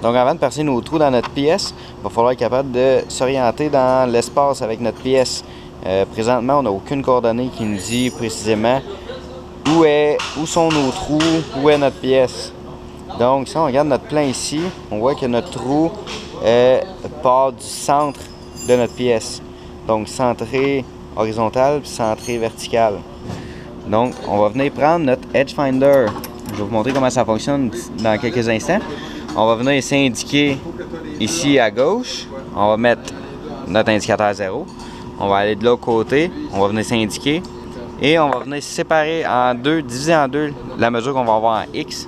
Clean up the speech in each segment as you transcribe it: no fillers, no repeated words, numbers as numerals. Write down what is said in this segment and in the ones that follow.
Donc avant de percer nos trous dans notre pièce, il va falloir être capable de s'orienter dans l'espace avec notre pièce. Présentement, on n'a aucune coordonnée qui nous dit précisément où sont nos trous, où est notre pièce. Donc si on regarde notre plan ici, on voit que notre trou part du centre de notre pièce. Donc centré horizontal puis centré vertical. Donc on va venir prendre notre Edge Finder. Je vais vous montrer comment ça fonctionne dans quelques instants. On va venir s'indiquer ici à gauche. On va mettre notre indicateur 0. On va aller de l'autre côté. On va venir s'indiquer. Et on va venir séparer en deux, diviser en deux la mesure qu'on va avoir en X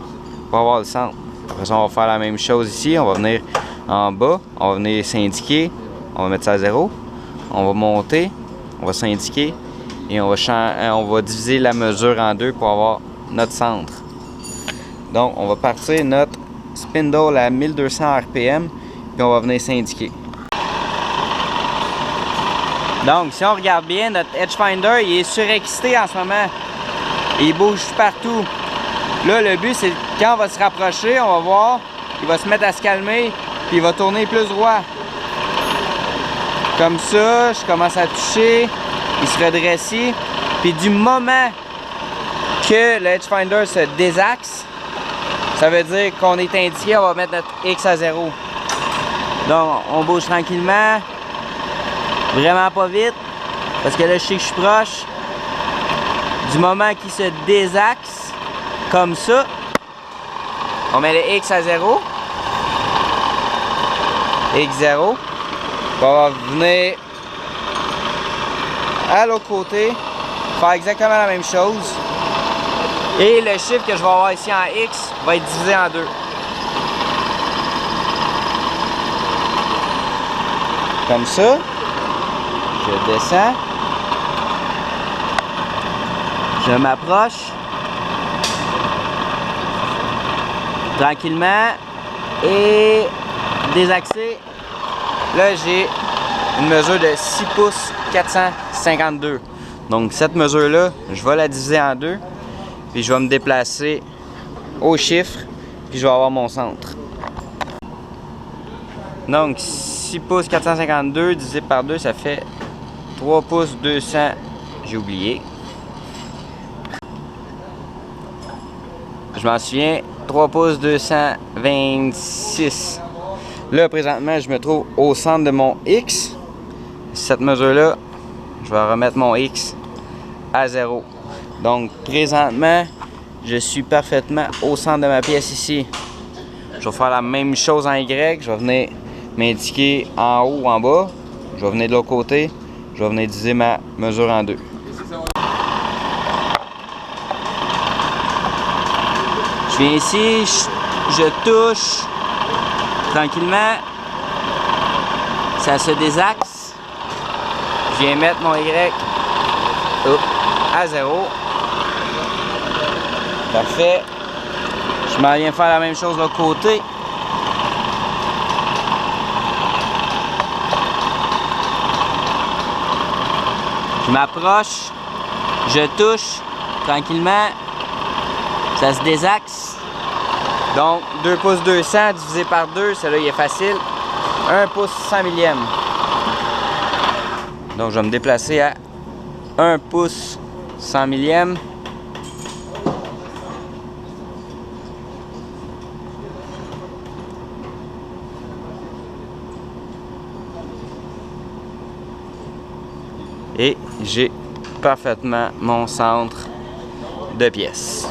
pour avoir le centre. Après ça, on va faire la même chose ici. On va venir en bas. On va venir s'indiquer. On va mettre ça à 0. On va monter. On va s'indiquer. Et on va diviser la mesure en deux pour avoir notre centre. Donc, on va partir notre spindle à 1200 RPM, puis on va venir s'indiquer. Donc, si on regarde bien, notre Edge Finder, il est surexcité en ce moment. Il bouge partout. Là, le but, c'est quand on va se rapprocher, on va voir, il va se mettre à se calmer, puis il va tourner plus droit. Comme ça, je commence à toucher, il se redresse. Puis du moment que le Edge Finder se désaxe, ça veut dire qu'on est indiqué, on va mettre notre X à 0. Donc, on bouge tranquillement, vraiment pas vite, parce que là, je sais que je suis proche. Du moment qu'il se désaxe, comme ça, on met le X à 0. X0. On va venir à l'autre côté, faire exactement la même chose. Et le chiffre que je vais avoir ici en X va être divisé en deux. Comme ça. Je descends. Je m'approche. Tranquillement. Et désaxé. Là, j'ai une mesure de 6 pouces 452. Donc, cette mesure-là, je vais la diviser en deux. Puis je vais me déplacer au chiffre, puis je vais avoir mon centre. Donc 6 pouces 452 divisé par 2, ça fait 3 pouces 200, j'ai oublié. Je m'en souviens, 3 pouces 226. Là, présentement, je me trouve au centre de mon X. Cette mesure-là, je vais remettre mon X à 0. Donc, présentement, je suis parfaitement au centre de ma pièce ici. Je vais faire la même chose en Y. Je vais venir m'indiquer en haut ou en bas. Je vais venir de l'autre côté. Je vais venir diviser ma mesure en deux. Je viens ici, je touche tranquillement. Ça se désaxe. Je viens mettre mon Y à 0. Parfait. Je m'en viens faire la même chose de l'autre côté. Je m'approche. Je touche tranquillement. Ça se désaxe. Donc 2 pouces 200 divisé par 2, celui-là il est facile. 1 pouce 100 millième. Donc je vais me déplacer à 1 pouce 100 millième. Et j'ai parfaitement mon centre de pièce.